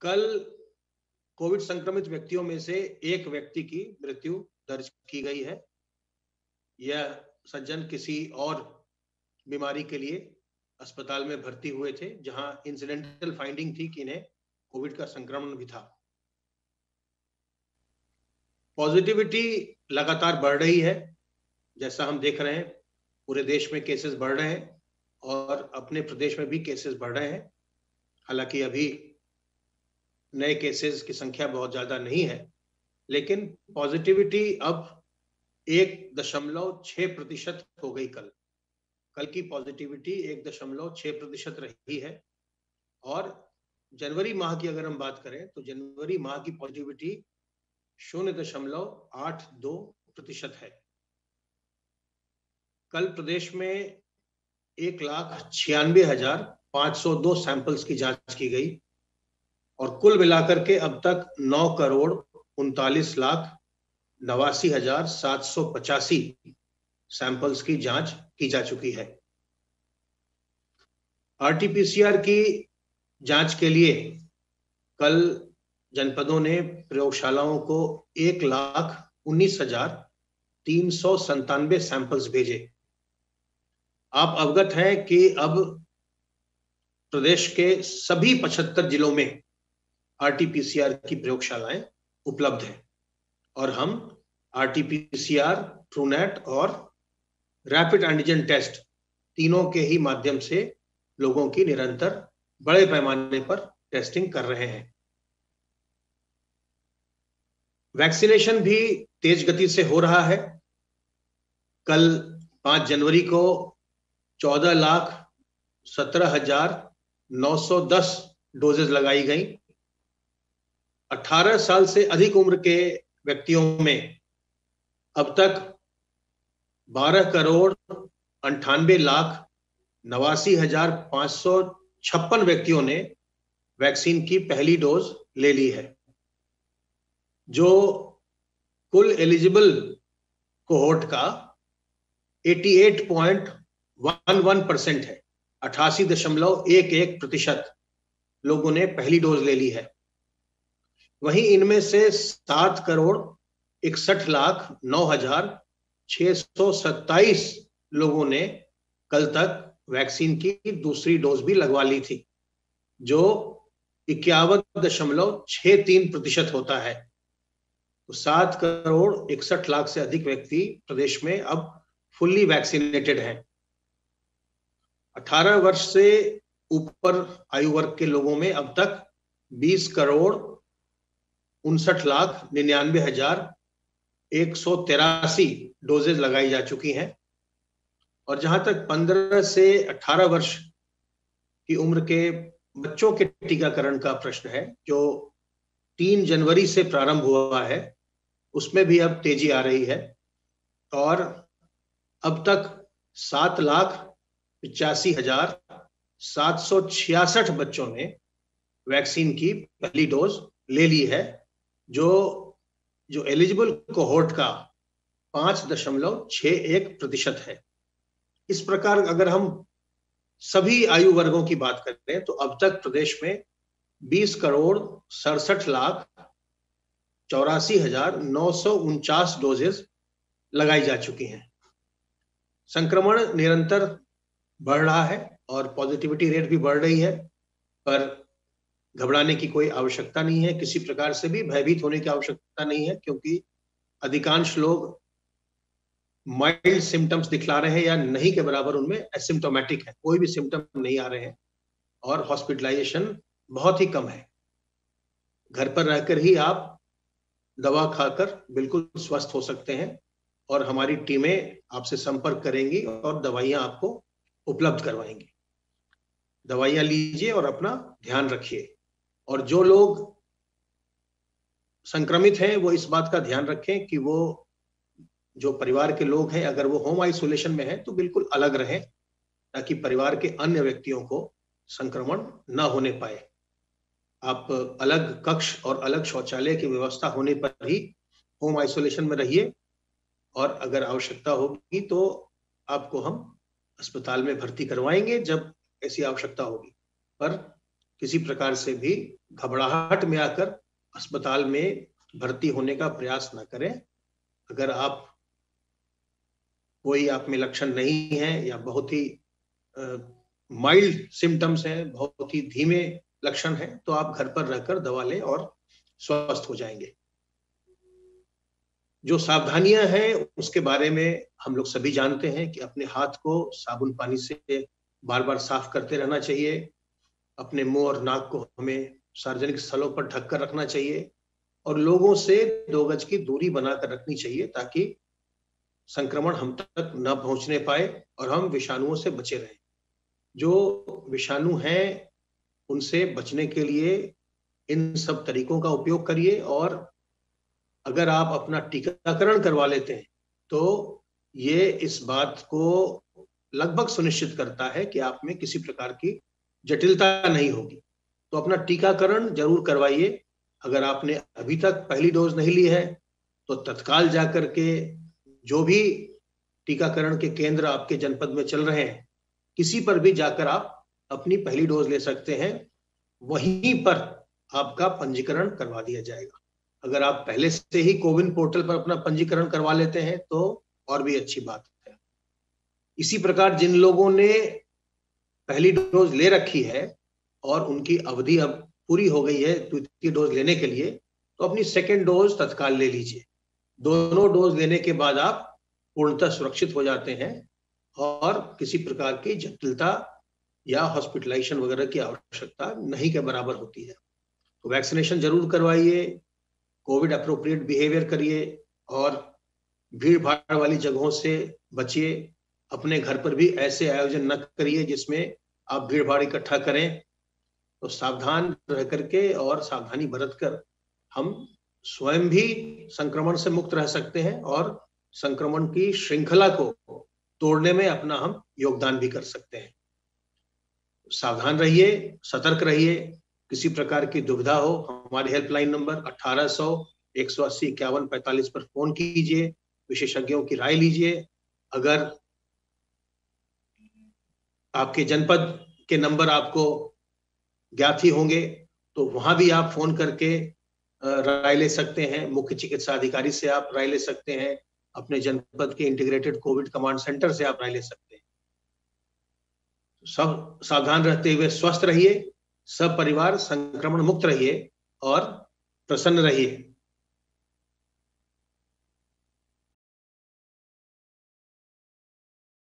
कल कोविड संक्रमित व्यक्तियों में से एक व्यक्ति की मृत्यु दर्ज की गई है। यह सज्जन किसी और बीमारी के लिए अस्पताल में भर्ती हुए थे, जहां इंसिडेंटल फाइंडिंग थी कि इन्हें कोविड का संक्रमण भी था। पॉजिटिविटी लगातार बढ़ रही है। जैसा हम देख रहे हैं, पूरे देश में केसेस बढ़ रहे हैं और अपने प्रदेश में भी केसेस बढ़ रहे हैं। हालांकि अभी नए केसेस की संख्या बहुत ज्यादा नहीं है, लेकिन पॉजिटिविटी अब 1.6% हो गई। कल की पॉजिटिविटी 1.6% रही है। और जनवरी माह की अगर हम बात करें तो जनवरी माह की पॉजिटिविटी 0.82% है। कल प्रदेश में 1,96,502 सैंपल्स की जांच की गई और कुल मिलाकर के अब तक 9,39,89,785 सैंपल्स की जांच की जा चुकी है। आरटीपीसीआर की जांच के लिए कल जनपदों ने प्रयोगशालाओं को 1,19,397 सैंपल्स भेजे। आप अवगत हैं कि अब प्रदेश के सभी 75 जिलों में आरटीपीसीआर की प्रयोगशालाएं उपलब्ध हैं और हम आरटीपीसीआर, ट्रूनेट और रैपिड एंटीजन टेस्ट तीनों के ही माध्यम से लोगों की निरंतर बड़े पैमाने पर टेस्टिंग कर रहे हैं। वैक्सीनेशन भी तेज गति से हो रहा है। कल 5 जनवरी को 14,17,910 डोजेज लगाई गई। 18 साल से अधिक उम्र के व्यक्तियों में अब तक 12,98,89,556 व्यक्तियों ने वैक्सीन की पहली डोज ले ली है, जो कुल एलिजिबल कोहोर्ट का 88.11% है। 88.11% लोगों ने पहली डोज ले ली है। वहीं इनमें से 7,61,09,627 लोगों ने कल तक वैक्सीन की दूसरी डोज भी लगवा ली थी, जो 51.63% होता है। तो 7,61,00,000 से अधिक व्यक्ति प्रदेश में अब फुल्ली वैक्सीनेटेड हैं। 18 वर्ष से ऊपर आयु वर्ग के लोगों में अब तक 20,59,99,183 डोजेज लगाई जा चुकी हैं। और जहां तक 15 से 18 वर्ष की उम्र के बच्चों के टीकाकरण का प्रश्न है, जो 3 जनवरी से प्रारंभ हुआ है, उसमें भी अब तेजी आ रही है और अब तक 7,85,766 बच्चों ने वैक्सीन की पहली डोज ले ली है, जो एलिजिबल कोहोर्ट का 5.61% है। इस प्रकार अगर हम सभी आयु वर्गों की बात करते हैं तो अब तक प्रदेश में 20,67,84,949 डोजेज लगाई जा चुकी हैं। संक्रमण निरंतर बढ़ रहा है और पॉजिटिविटी रेट भी बढ़ रही है, पर घबराने की कोई आवश्यकता नहीं है। किसी प्रकार से भी भयभीत होने की आवश्यकता नहीं है, क्योंकि अधिकांश लोग माइल्ड सिम्टम्स दिखला रहे हैं या नहीं के बराबर उनमें एसिम्टोमेटिक है, कोई भी सिम्टम नहीं आ रहे हैं और हॉस्पिटलाइजेशन बहुत ही कम है। घर पर रहकर ही आप दवा खाकर बिल्कुल स्वस्थ हो सकते हैं और हमारी टीमें आपसे संपर्क करेंगी और दवाइयां आपको उपलब्ध करवाएंगी। दवाइयां लीजिए और अपना ध्यान रखिए। और जो लोग संक्रमित हैं वो इस बात का ध्यान रखें कि वो जो परिवार के लोग हैं, अगर वो होम आइसोलेशन में हैं तो बिल्कुल अलग रहें, ताकि परिवार के अन्य व्यक्तियों को संक्रमण न होने पाए। आप अलग कक्ष और अलग शौचालय की व्यवस्था होने पर ही होम आइसोलेशन में रहिए और अगर आवश्यकता होगी तो आपको हम अस्पताल में भर्ती करवाएंगे जब ऐसी आवश्यकता होगी। पर किसी प्रकार से भी घबराहट में आकर अस्पताल में भर्ती होने का प्रयास न करें। अगर कोई आप में लक्षण नहीं है या बहुत ही माइल्ड सिम्टम्स हैं, बहुत ही धीमे लक्षण हैं, तो आप घर पर रहकर दवा लें और स्वस्थ हो जाएंगे। जो सावधानियां हैं उसके बारे में हम लोग सभी जानते हैं कि अपने हाथ को साबुन पानी से बार बार साफ करते रहना चाहिए। अपने मुंह और नाक को हमें सार्वजनिक स्थलों पर ढककर रखना चाहिए और लोगों से 2 गज की दूरी बनाकर रखनी चाहिए ताकि संक्रमण हम तक न पहुंचने पाए और हम विषाणुओं से बचे रहें। जो विषाणु हैं उनसे बचने के लिए इन सब तरीकों का उपयोग करिए और अगर आप अपना टीकाकरण करवा लेते हैं तो ये इस बात को लगभग सुनिश्चित करता है कि आप में किसी प्रकार की जटिलता नहीं होगी। तो अपना टीकाकरण जरूर करवाइए। अगर आपने अभी तक पहली डोज नहीं ली है तो तत्काल जाकर के जो भी टीकाकरण के केंद्र आपके जनपद में चल रहे हैं किसी पर भी जाकर आप अपनी पहली डोज ले सकते हैं, वहीं पर आपका पंजीकरण करवा दिया जाएगा। अगर आप पहले से ही कोविन पोर्टल पर अपना पंजीकरण करवा लेते हैं तो और भी अच्छी बात है। इसी प्रकार जिन लोगों ने पहली डोज ले रखी है और उनकी अवधि अब पूरी हो गई है द्वितीय डोज लेने के लिए, तो अपनी सेकेंड डोज तत्काल ले लीजिए। दोनों डोज लेने के बाद आप पूर्णतः सुरक्षित हो जाते हैं और किसी प्रकार की जटिलता या हॉस्पिटलाइजेशन वगैरह की आवश्यकता नहीं के बराबर होती है। तो वैक्सीनेशन जरूर करवाइए, कोविड अप्रोप्रिएट बिहेवियर करिए और भीड़ भाड़ वाली जगहों से बचिए। अपने घर पर भी ऐसे आयोजन न करिए जिसमें आप भीड़ भाड़ इकट्ठा करें। तो सावधान रह करके और सावधानी बरत कर हम स्वयं भी संक्रमण से मुक्त रह सकते हैं और संक्रमण की श्रृंखला को तोड़ने में अपना हम योगदान भी कर सकते हैं। सावधान रहिए, सतर्क रहिए। किसी प्रकार की दुविधा हो हमारी हेल्पलाइन नंबर 1800 180 51 45 पर फोन कीजिए, विशेषज्ञों की राय लीजिए। अगर आपके जनपद के नंबर आपको ज्ञात ही होंगे तो वहां भी आप फोन करके राय ले सकते हैं। मुख्य चिकित्सा अधिकारी से आप राय ले सकते हैं, अपने जनपद के इंटीग्रेटेड कोविड कमांड सेंटर से आप राय ले सकते हैं। सब सावधान रहते हुए स्वस्थ रहिए, सब परिवार संक्रमण मुक्त रहिए और प्रसन्न रहिए।